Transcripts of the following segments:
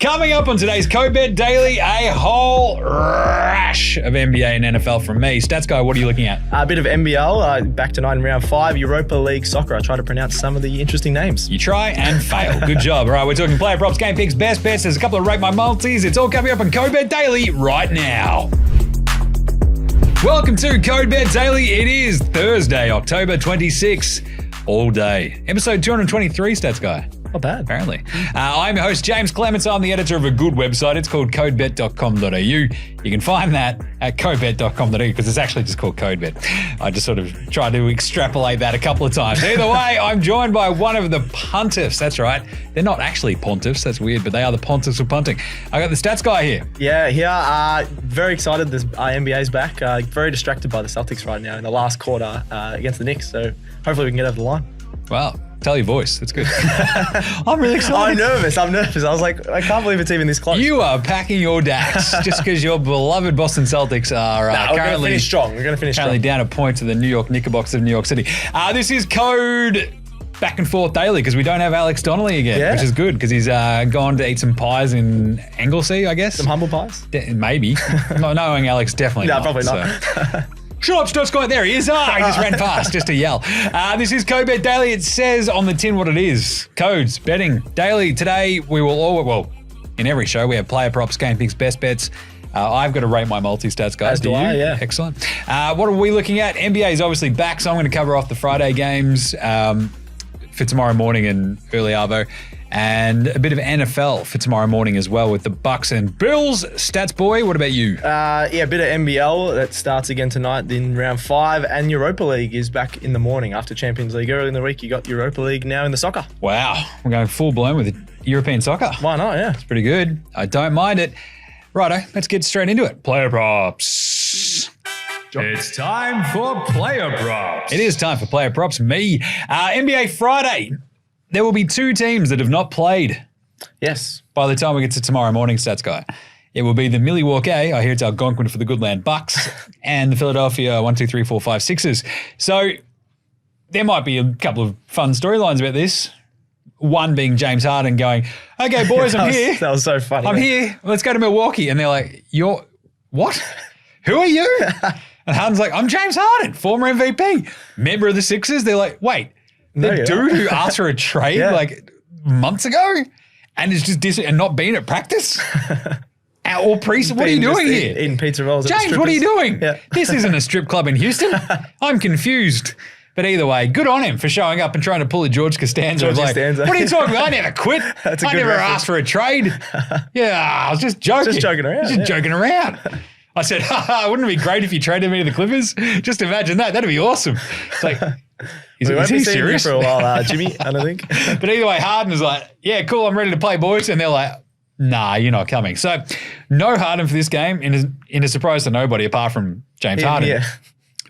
Coming up on today's CodeBet Daily, a whole rash of NBA and NFL from me. Stats guy, what are you looking at? A bit of NBL, back tonight in round 5, Europa League soccer. I try to pronounce some of the interesting names. You try and fail. Good job. All right, we're talking player props, game picks, best bets. There's a couple of Rate My Multis. It's all coming up on CodeBet Daily right now. Welcome to CodeBet Daily. It is Thursday, October 26th. All day. Episode 223, Stats guy. Not bad. Apparently. I'm your host, Jaymz Clements. I'm the editor of a good website. It's called codebet.com.au. You can find that at codebet.com.au because it's actually just called CodeBet. I just sort of tried to extrapolate that a couple of times. Either way, I'm joined by one of the pontiffs. That's right. They're not actually pontiffs. That's weird, but they are the pontiffs of punting. I got the Stats guy here. Yeah, very excited. This NBA's back. Very distracted by the Celtics right now in the last quarter against the Knicks. So hopefully we can get over the line. Wow. Tell your voice. That's good. I'm really excited. I'm nervous. I was like, I can't believe it's even this close. You are packing your DAX just because your beloved Boston Celtics are we're going to finish strong. We're going to finish strong. Currently down a point to the New York Knickerbockers of New York City. This is Code Back and Forth Daily because we don't have Alex Donnelly again, which is good because he's gone to eat some pies in Anglesey, I guess. Some humble pies? Maybe. Not knowing Alex, definitely not. No, probably not. So. Shut up, Stats guy. There he is. He just ran past just to yell. This is CodeBet Daily. It says on the tin what it is. Codes, betting, daily. Today, we will in every show, we have player props, game picks, best bets. I've got to rate my multi-stats, guys. As do I, yeah. Excellent. What are we looking at? NBA is obviously back, so I'm going to cover off the Friday games for tomorrow morning and early arvo. And a bit of NFL for tomorrow morning as well with the Bucks and Bills. Stats boy, what about you? A bit of NBL that starts again tonight in round 5, and Europa League is back in the morning after Champions League. Early in the week, you got Europa League now in the soccer. Wow, we're going full blown with European soccer. Why not? Yeah, it's pretty good. I don't mind it. Righto, let's get straight into it. Player props. It's time for player props. It is time for player props. Me, NBA Friday. There will be 2 teams that have not played. Yes. By the time we get to tomorrow morning, Stats guy. It will be the Milwaukee, I hear it's Algonquin for the Goodland Bucks, and the Philadelphia 1, 2, 3, 4, 5, 6ers. So there might be a couple of fun storylines about this. One being James Harden going, okay, boys, I'm here. That was so funny. I'm here. Let's go to Milwaukee. And they're like, you're what? Who are you? And Harden's like, I'm James Harden, former MVP, member of the Sixers. They're like, wait. The dude who asked for a trade like months ago and is just and not being at practice? Or what are you doing here? Eating pizza rolls. James, what are you doing? Yeah. This isn't a strip club in Houston. I'm confused. But either way, good on him for showing up and trying to pull a George Costanza. What are you talking about? I never quit. I never asked for a trade. Yeah, I was just joking. Just joking around. Just joking around. I said, wouldn't it be great if you traded me to the Clippers? Just imagine that. That'd be awesome. It's like, is he serious? For a while, Jimmy, I don't think. But either way, Harden was like, yeah, cool, I'm ready to play, boys. And they're like, nah, you're not coming. So no Harden for this game in a surprise to nobody apart from James Harden. Yeah.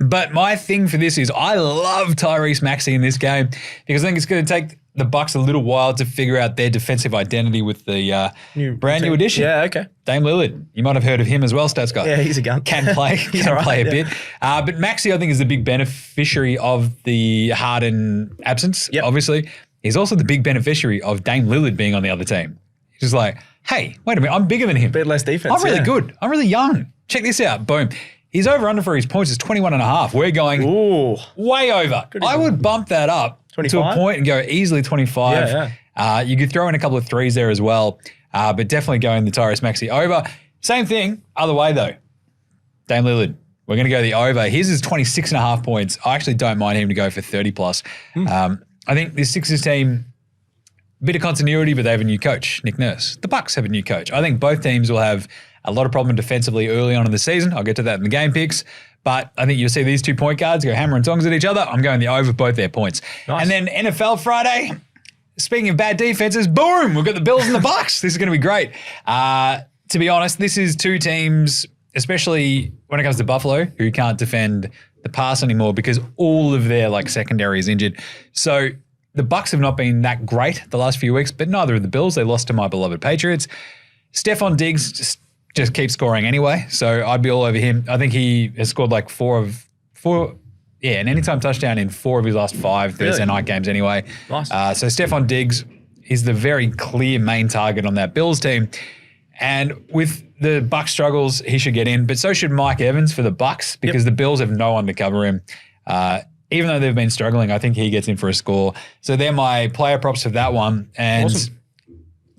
But my thing for this is I love Tyrese Maxey in this game because I think it's going to take the Bucks a little while to figure out their defensive identity with the brand new addition. Yeah, okay. Dame Lillard. You might have heard of him as well, Stats guy. Yeah, he's a gun. Can play a bit. But Maxey, I think, is the big beneficiary of the Harden absence, obviously. He's also the big beneficiary of Dame Lillard being on the other team. He's just like, hey, wait a minute, I'm bigger than him. Bit less defense. I'm really good. I'm really young. Check this out. Boom. His over-under for his points is 21.5. We're going way over. I would bump that up 25? To a point and go easily 25. Yeah. You could throw in a couple of threes there as well, but definitely going the Tyrese Maxey over. Same thing, other way though. Dame Lillard, we're going to go the over. His is 26.5 points. I actually don't mind him to go for 30 plus. I think this Sixers team, bit of continuity, but they have a new coach, Nick Nurse. The Bucks have a new coach. I think both teams will have a lot of problem defensively early on in the season. I'll get to that in the game picks. But I think you'll see these 2 point guards go hammer and tongs at each other. I'm going the over both their points. Nice. And then NFL Friday, speaking of bad defenses, boom, we've got the Bills and the Bucks. This is going to be great. To be honest, this is 2 teams, especially when it comes to Buffalo, who can't defend the pass anymore because all of their secondary is injured. So the Bucks have not been that great the last few weeks, but neither of the Bills. They lost to my beloved Patriots. Stephon Diggs just keeps scoring anyway, so I'd be all over him. I think he has scored an anytime touchdown in 4 of his last 5 Thursday night games anyway. Nice. So Stephon Diggs, He's the very clear main target on that Bills team. And with the Bucs struggles, he should get in. But so should Mike Evans for the Bucs because the Bills have no one to cover him. Even though they've been struggling, I think he gets in for a score. So they're my player props for that one. And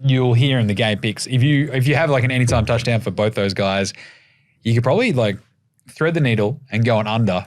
you'll hear in the game picks. If you have like an anytime touchdown for both those guys, you could probably like thread the needle and go on under,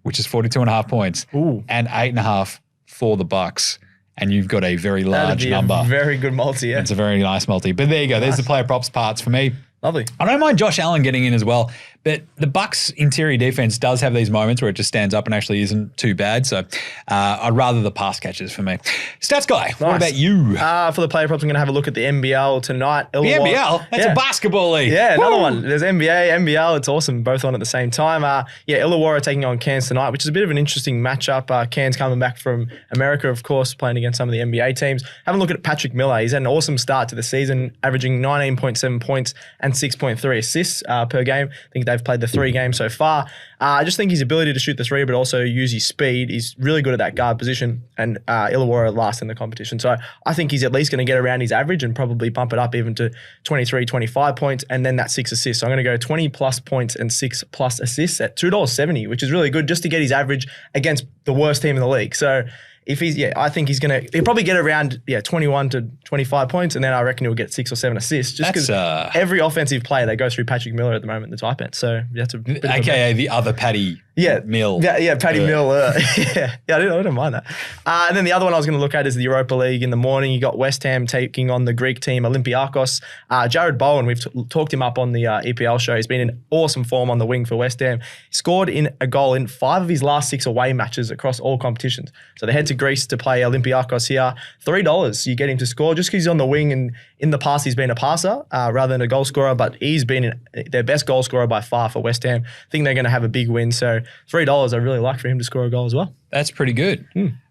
which is 42.5 points, and 8.5 for the Bucs. And you've got a very large number. A very good multi, yeah. It's a very nice multi. But there you go. Nice. There's the player props parts for me. Lovely. I don't mind Josh Allen getting in as well, but the Bucs interior defense does have these moments where it just stands up and actually isn't too bad. So I'd rather the pass catches for me. Stats guy, nice. What about you? For the player props, I'm going to have a look at the NBL tonight. The NBL? That's a basketball league. Yeah, another one. There's NBA, NBL. It's awesome. Both on at the same time. Illawarra taking on Cairns tonight, which is a bit of an interesting matchup. Cairns coming back from America, of course, playing against some of the NBA teams. Have a look at Patrick Miller. He's had an awesome start to the season, averaging 19.7 points and 6.3 assists per game. I think they've played the 3 games so far. I just think his ability to shoot the 3, but also use his speed, he's really good at that guard position, and Illawarra last in the competition. So I think he's at least going to get around his average and probably bump it up even to 23, 25 points, and then that 6 assists. So I'm going to go 20 plus points and 6 plus assists at $2.70, which is really good just to get his average against the worst team in the league. So if I think he'll probably get around 21 to 25 points, and then I reckon he'll get 6 or 7 assists. Just because every offensive player they go through Patrick Miller at the moment, the tight end. So that's a bit AKA the other Paddy Mill. Yeah, Paddy Mill. I don't mind that. And then the other one I was going to look at is the Europa League in the morning. You got West Ham taking on the Greek team Olympiakos. Jarrod Bowen, we've talked him up on the EPL show. He's been in awesome form on the wing for West Ham. He scored in a goal in 5 of his last 6 away matches across all competitions. So they head to Greece to play Olympiakos here. $3, you get him to score just because he's on the wing, and in the past he's been a passer rather than a goal scorer, but he's been their best goal scorer by far for West Ham. I think they're going to have a big win. So $3 I really like for him to score a goal as well. That's pretty good.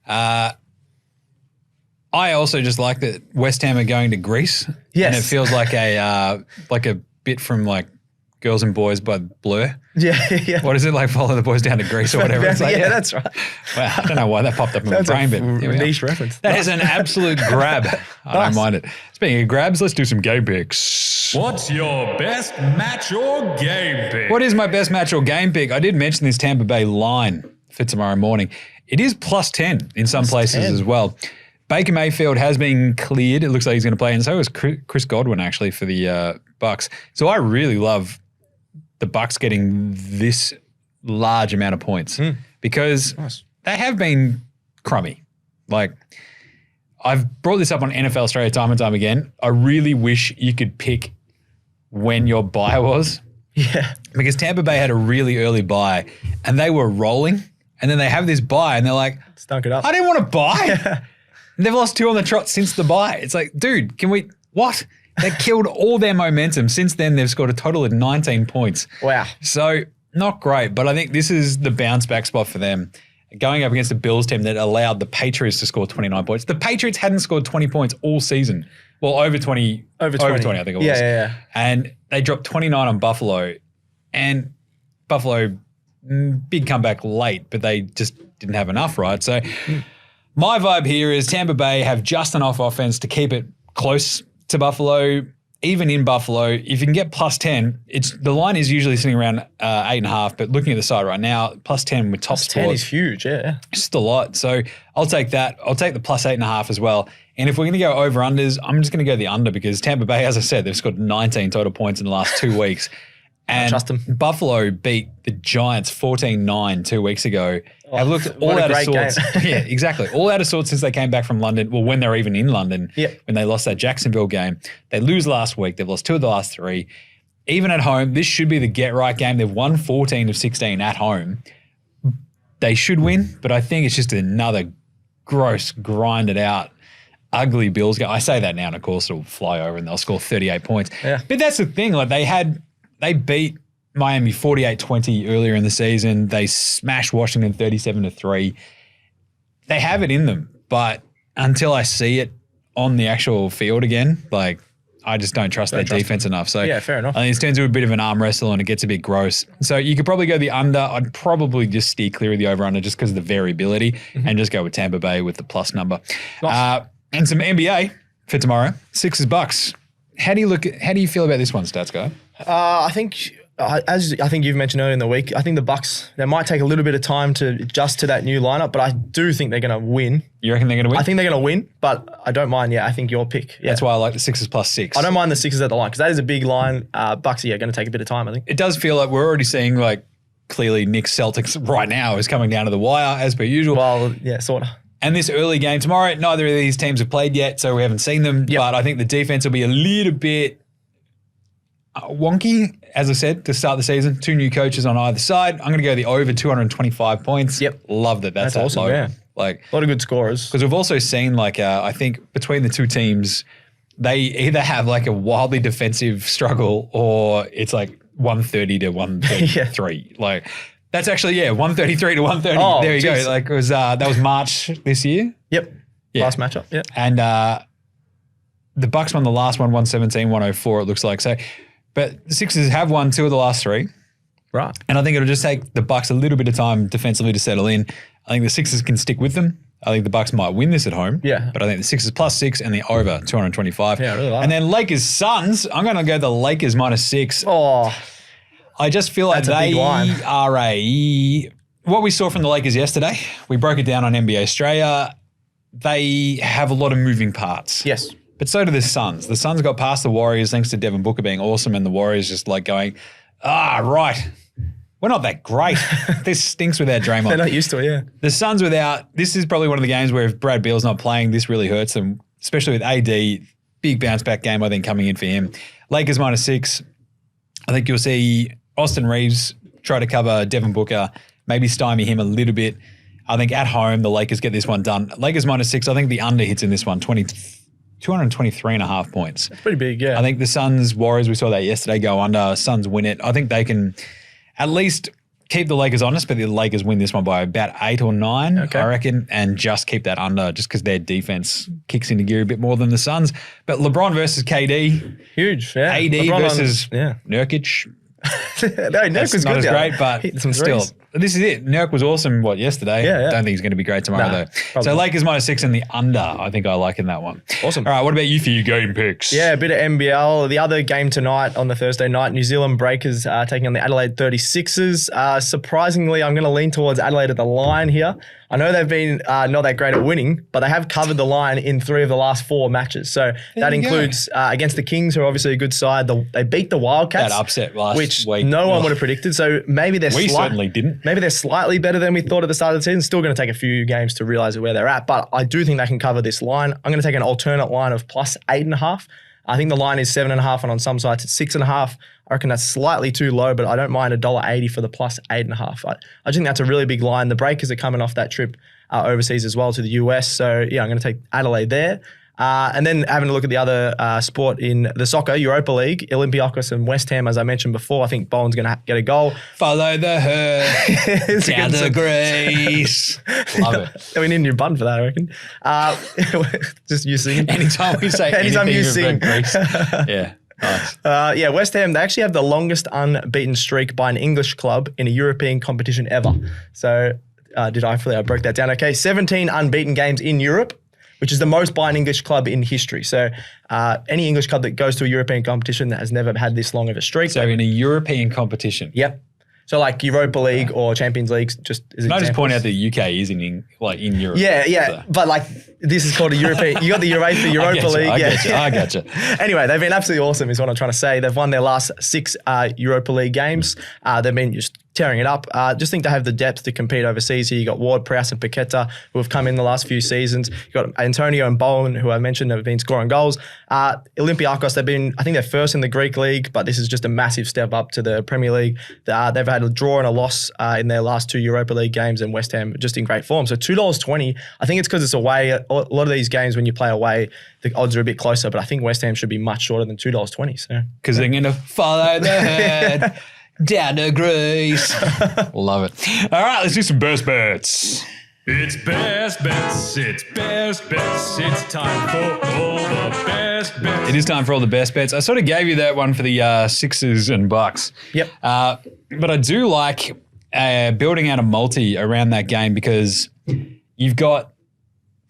I also just like that West Ham are going to Greece. Yes. And it feels like a bit from like Girls and Boys by Blur. Yeah. What is it like? Follow the boys down to Greece or whatever. It's like, that's right. Wow, I don't know why that popped up in my brain, but niche reference. That is an absolute grab. I don't mind it. Speaking of grabs, let's do some game picks. What's your best match or game pick? What is my best match or game pick? I did mention this Tampa Bay line for tomorrow morning. It is plus 10 in some places as well. Baker Mayfield has been cleared. It looks like he's going to play, and so is Chris Godwin actually for the Bucs. So I really love the Bucs getting this large amount of points because they have been crummy. Like, I've brought this up on NFL Australia time and time again. I really wish you could pick when your bye was. Yeah. Because Tampa Bay had a really early bye and they were rolling, and then they have this bye and they're like, stunk it up. I didn't want to bye. They've lost 2 on the trot since the bye. It's like, dude, what? They killed all their momentum. Since then, they've scored a total of 19 points. Wow. So, not great, but I think this is the bounce back spot for them. Going up against the Bills team that allowed the Patriots to score 29 points. The Patriots hadn't scored 20 points all season. Well, over 20, I think it was. Yeah. And they dropped 29 on Buffalo. And Buffalo, big comeback late, but they just didn't have enough, right? So, my vibe here is Tampa Bay have just enough offense to keep it close to Buffalo. Even in Buffalo, if you can get plus 10, the line is usually sitting around 8.5, but looking at the side right now, plus 10 with top plus sport. 10 is huge, yeah. It's just a lot. So I'll take that. I'll take the plus 8.5 as well. And if we're going to go over-unders, I'm just going to go the under because Tampa Bay, as I said, they've scored 19 total points in the last 2 weeks. And trust them. Buffalo beat the Giants 14-9 2 weeks ago. I've looked all out of sorts. Yeah, exactly. All out of sorts since they came back from London. Well, when they're even in London, when they lost that Jacksonville game. They lose last week. They've lost 2 of the last 3. Even at home, this should be the get-right game. They've won 14 of 16 at home. They should win, but I think it's just another gross, grinded-out, ugly Bills game. I say that now, and of course it'll fly over and they'll score 38 points. Yeah. But that's the thing. Like they beat Miami 48-20 earlier in the season. They smashed Washington 37-3. They have it in them, but until I see it on the actual field again, like I just don't trust their defense enough. So yeah, fair enough. I think it turns into a bit of an arm wrestle and it gets a bit gross. So you could probably go the under. I'd probably just steer clear of the over-under just because of the variability and just go with Tampa Bay with the plus number. Nice. And some NBA. for tomorrow. Sixers Bucks. How do you feel about this one, Stats Guy? I think, as I think you've mentioned earlier in the week, I think the Bucks, they might take a little bit of time to adjust to that new lineup, but I do think they're going to win. You reckon they're going to win? I think they're going to win, but I don't mind. Yeah, I think your pick. Yeah. That's why I like the Sixers +6. I don't mind the Sixers at the line because that is a big line. Bucks, going to take a bit of time, I think. It does feel like we're already seeing clearly Knicks Celtics right now is coming down to the wire as per usual. Well, yeah, sort of. And this early game tomorrow, neither of these teams have played yet, so we haven't seen them. Yep. But I think the defense will be a little bit wonky, as I said, to start the season. 2 new coaches on either side. I'm going to go the over 225 points. Yep. Love that. That's awesome, low. yeah. A lot of good scorers. Because we've also seen, I think between the two teams, they either have a wildly defensive struggle or it's 130 to 133. Yeah. That's actually, 133 to 130. Oh, there you geez. go. It was that was March this year. Yep. Yeah. Last matchup. Yeah. And the Bucks won the last one, 117-104, it looks like. So, but the Sixers have won 2 of the last 3. Right. And I think it'll just take the Bucks a little bit of time defensively to settle in. I think the Sixers can stick with them. I think the Bucks might win this at home. Yeah. But I think the Sixers +6 and the over 225. Yeah, I really like And then Lakers Suns, I'm going to go the Lakers -6. Oh. I just feel like they are what we saw from the Lakers yesterday. We broke it down on NBA Australia. They have a lot of moving parts. Yes. But so do the Suns. The Suns got past the Warriors thanks to Devin Booker being awesome, and the Warriors just going, right. We're not that great. This stinks without Draymond. They're not used to it, yeah. The Suns this is probably one of the games where if Brad Beal's not playing, this really hurts them, especially with AD. Big bounce back game, I think, coming in for him. Lakers -6. I think you'll see Austin Reeves try to cover Devin Booker, maybe stymie him a little bit. I think at home, the Lakers get this one done. Lakers -6. I think the under hits in this one, 223.5 points. That's pretty big, yeah. I think the Suns, Warriors, we saw that yesterday, go under. Suns win it. I think they can at least keep the Lakers honest, but the Lakers win this one by about 8 or 9, I reckon, and just keep that under just because their defense kicks into gear a bit more than the Suns. But LeBron versus KD. Huge, yeah. AD LeBron versus Nurkic. No, Nurk was not good. As great, but still, this is it. Nurk was awesome, yesterday? Yeah. Don't think he's going to be great tomorrow, though. Probably. So Lakers -6 and the under, I think I like in that one. Awesome. All right, what about you for your game picks? Yeah, a bit of NBL. The other game tonight on the Thursday night, New Zealand Breakers taking on the Adelaide 36ers. Surprisingly, I'm going to lean towards Adelaide at the line here. I know they've been not that great at winning, but they have covered the line in 3 of the last 4 matches. So that includes against the Kings, who are obviously a good side. They beat the Wildcats. That upset last which week. no one would have predicted. So maybe they're certainly didn't. Maybe they're slightly better than we thought at the start of the season. Still going to take a few games to realize where they're at, but I do think they can cover this line. I'm going to take an alternate line of +8.5. I think the line is 7.5, and on some sites it's 6.5. I reckon that's slightly too low, but I don't mind $1.80 for the +8.5. I think that's a really big line. The Breakers are coming off that trip overseas as well to the US. So yeah, I'm going to take Adelaide there. And then having a look at the other sport in the soccer, Europa League, Olympiacos and West Ham, as I mentioned before. I think Bowen's going to get a goal. Follow the herd, down the Greece. Love it. We need a new button for that, I reckon. Just you singing. Anytime we say anytime you sing. Greece. Yeah. Nice. West Ham, they actually have the longest unbeaten streak by an English club in a European competition ever. So I broke that down. Okay, 17 unbeaten games in Europe, which is the most by an English club in history. So any English club that goes to a European competition that has never had this long of a streak. So in a European competition. Yep. So like Europa League or Champions League, just as Can I just point out that the UK is in Europe? Yeah. So. But this is called a European. You got the Europa League. I gotcha. Anyway, they've been absolutely awesome, is what I'm trying to say. They've won their last 6 Europa League games. They've been just tearing it up. Just think they have the depth to compete overseas here. You got Ward, Prowse, and Paqueta, who have come in the last few seasons. You got Antonio and Bowen, who I mentioned have been scoring goals. Olympiacos, I think they're first in the Greek league, but this is just a massive step up to the Premier League. They've had a draw and a loss in their last 2 Europa League games, and West Ham just in great form. So $2.20. I think it's because it's away. A lot of these games, when you play away, the odds are a bit closer, but I think West Ham should be much shorter than $2.20. So because they're going to follow the herd. Down to Greece. Love it. All right, let's do some best bets. It's best bets. It's best bets. It's time for all the best bets. It is time for all the best bets. I sort of gave you that one for the Sixers and Bucks. Yep. But I do like building out a multi around that game because you've got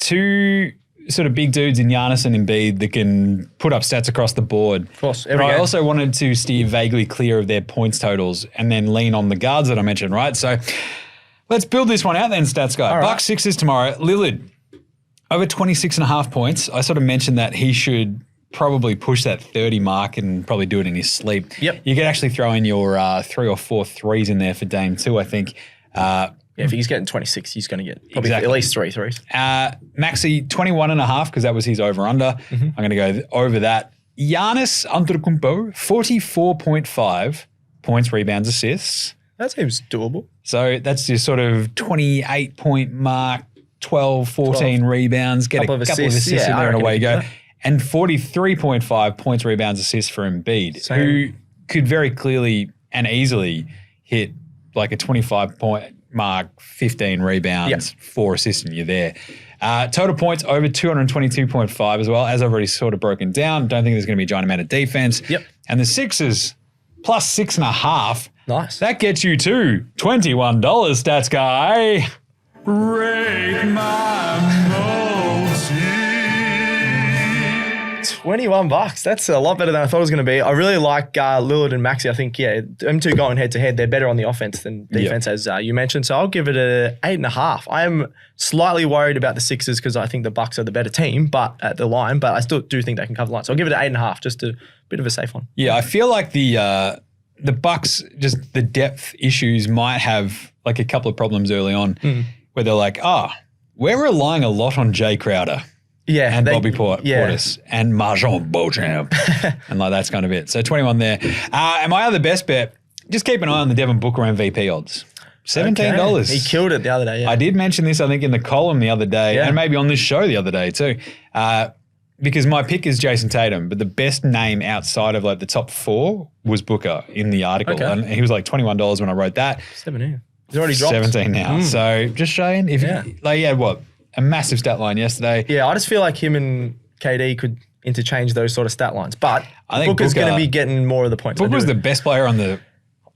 2 sort of big dudes in Giannis and Embiid that can put up stats across the board. Of course. But I also wanted to steer vaguely clear of their points totals and then lean on the guards that I mentioned, right? So let's build this one out then, Stats Guy. All right. Bucks Sixers tomorrow. Lillard, over 26.5 points. I sort of mentioned that he should probably push that 30 mark and probably do it in his sleep. Yep. You could actually throw in your 3 or 4 threes in there for Dame too, I think. If he's getting 26, he's going to get probably at least 3 threes. Maxey, 21.5 because that was his over-under. I'm going to go over that. Giannis Antetokounmpo, 44.5 points, rebounds, assists. That seems doable. So that's your sort of 28-point mark, 12, 14 rebounds, get a couple of assists in there and away you go. And 43.5 points, rebounds, assists for Embiid, who could very clearly and easily hit like a 25-point mark, 15 rebounds, 4 assists, and you're there. Total points over 222.5 as well, as I've already sort of broken down. Don't think there's going to be a giant amount of defense. Yep. And the Sixers, plus 6.5. Nice. That gets you to $21, Stats Guy. Break my multi. $21. That's a lot better than I thought it was going to be. I really like Lillard and Maxey. I think, them two going head to head, they're better on the offense than defense, as you mentioned. So I'll give it a 8.5. I am slightly worried about the Sixers because I think the Bucks are the better team, but at the line. But I still do think they can cover the line. So I'll give it an 8.5, just a bit of a safe one. Yeah, I feel like the Bucks, just the depth issues might have like a couple of problems early on where they're like, we're relying a lot on Jay Crowder. Yeah. And Bobby Portis and Marjon Beauchamp. And like that's kind of it. So 21 there. And my other best bet, just keep an eye on the Devin Booker MVP odds. $17. Okay. He killed it the other day, I did mention this, I think, in the column the other day and maybe on this show the other day too. Because my pick is Jason Tatum, but the best name outside of like the top 4 was Booker in the article. Okay. And he was like $21 when I wrote that. 17. He's already dropped. 17 now. So just showing if a massive stat line yesterday. Yeah, I just feel like him and KD could interchange those sort of stat lines. But I think Booker's going to be getting more of the points. Booker was the best player on the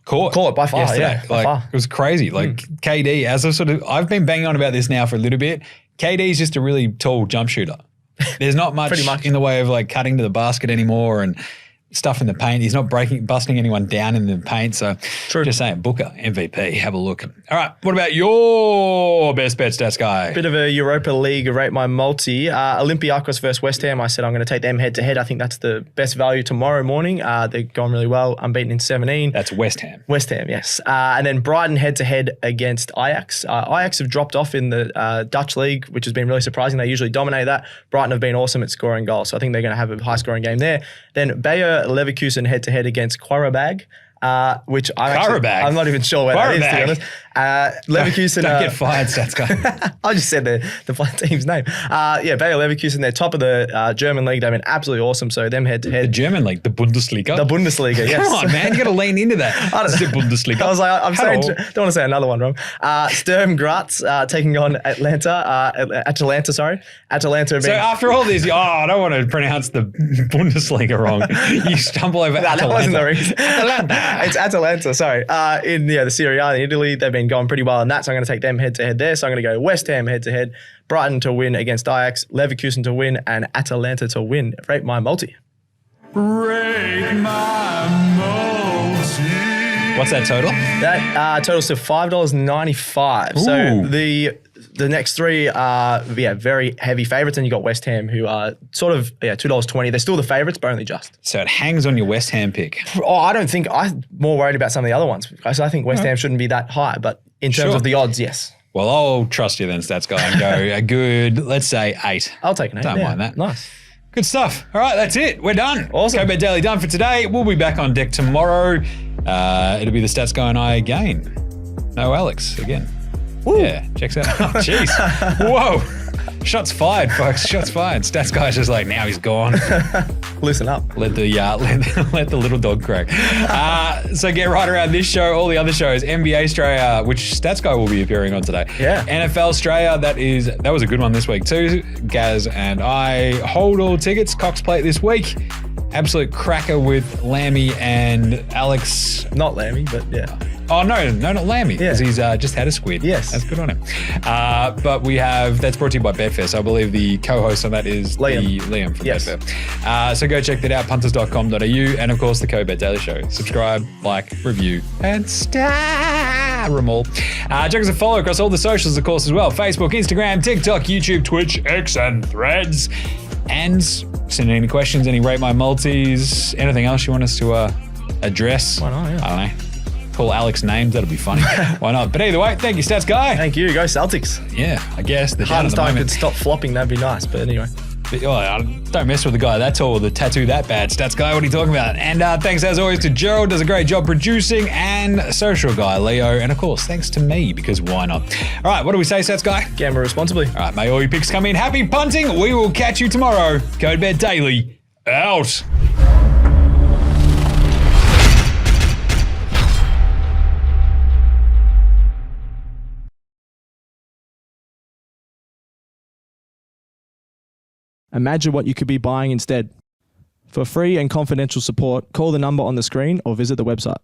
court by far, yesterday. By far. It was crazy. Like KD, I've been banging on about this now for a little bit. KD is just a really tall jump shooter. There's not much in the way of like cutting to the basket anymore and stuff in the paint. He's not busting anyone down in the paint. So just saying, Booker, MVP, have a look. All right, what about your best bet, Stats Guy? Bit of a Europa League rate my multi. Olympiacos versus West Ham. I said I'm going to take them head to head. I think that's the best value tomorrow morning. They're going really well. Unbeaten in 17. That's West Ham. West Ham, yes. And then Brighton head to head against Ajax. Ajax have dropped off in the Dutch league, which has been really surprising. They usually dominate that. Brighton have been awesome at scoring goals. So I think they're going to have a high scoring game there. Then Bayer Leverkusen head to head against Qarabag, which I'm not even sure where that is, to be honest. Leverkusen. Don't get fired, Stats Guy. I just said the team's name. Bayer Leverkusen, they're top of the German league. They've been absolutely awesome. So them head to head. The German league, the Bundesliga. The Bundesliga, yes. Come on, man, you got to lean into that. It's the Bundesliga. I was like, don't want to say another one wrong. Sturm Graz taking on Atalanta. Atalanta. So after all this, I don't want to pronounce the Bundesliga wrong. You stumble over Atalanta. That wasn't the reason. It's Atalanta, sorry. In the Serie A in Italy, they've been going pretty well in that, so I'm going to take them head-to-head there. So I'm going to go West Ham head-to-head, Brighton to win against Ajax, Leverkusen to win, and Atalanta to win. Rate my multi. Break my multi. What's that total? That totals to $5.95. So the next 3 are very heavy favourites, and you got West Ham, who are sort of $2.20. They're still the favourites, but only just. So it hangs on your West Ham pick. I don't think I'm more worried about some of the other ones. So I think West Ham shouldn't be that high, but in terms of the odds, yes. Well, I'll trust you then, Stats Guy, and go a good, let's say 8. I'll take an 8. Don't mind that. Nice. Good stuff. All right, that's it. We're done. Awesome. Go Bet Daily done for today. We'll be back on deck tomorrow. It'll be the Stats Guy and I again. No Alex again. Woo. Yeah, checks out. Oh, jeez. Whoa. Shots fired, folks. Shots fired. Stats Guy's just like, now he's gone. Listen up. Let the little dog croak. So get right around this show, all the other shows, NBA Australia, which Stats Guy will be appearing on today. Yeah. NFL Australia, that was a good one this week too. Gaz and I hold all tickets. Cox Plate this week. absolute cracker with Lammy and Alex. Not Lammy, but yeah. Oh, no, not Lammy, because he's just had a squid. Yes. That's good on him. But that's brought to you by Betfair. So I believe the co-host on that is Liam from Betfair. So go check that out, punters.com.au, and of course the Co-Bet Daily Show. Subscribe, like, review, and star them all. Check us a follow across all the socials, of course, as well. Facebook, Instagram, TikTok, YouTube, Twitch, X, and Threads. And send any questions, any Rate My Multis, anything else you want us to address. Why not, yeah. I don't know. Call Alex names, that'll be funny. Why not? But either way, thank you, Stats Guy. Thank you. Go Celtics. Yeah, I guess. The Hardenstein could stop flopping, that'd be nice. But anyway. Don't mess with the guy that tall with the tattoo that bad. Stats Guy, what are you talking about? And thanks as always to Jarrod, does a great job producing, and social guy Leo, and of course thanks to me, because why not? All right, what do we say, Stats Guy? Gamble responsibly. All right, may all your picks come in. Happy punting. We will catch you tomorrow. Code Bet Daily out. Imagine what you could be buying instead. For free and confidential support, call the number on the screen or visit the website.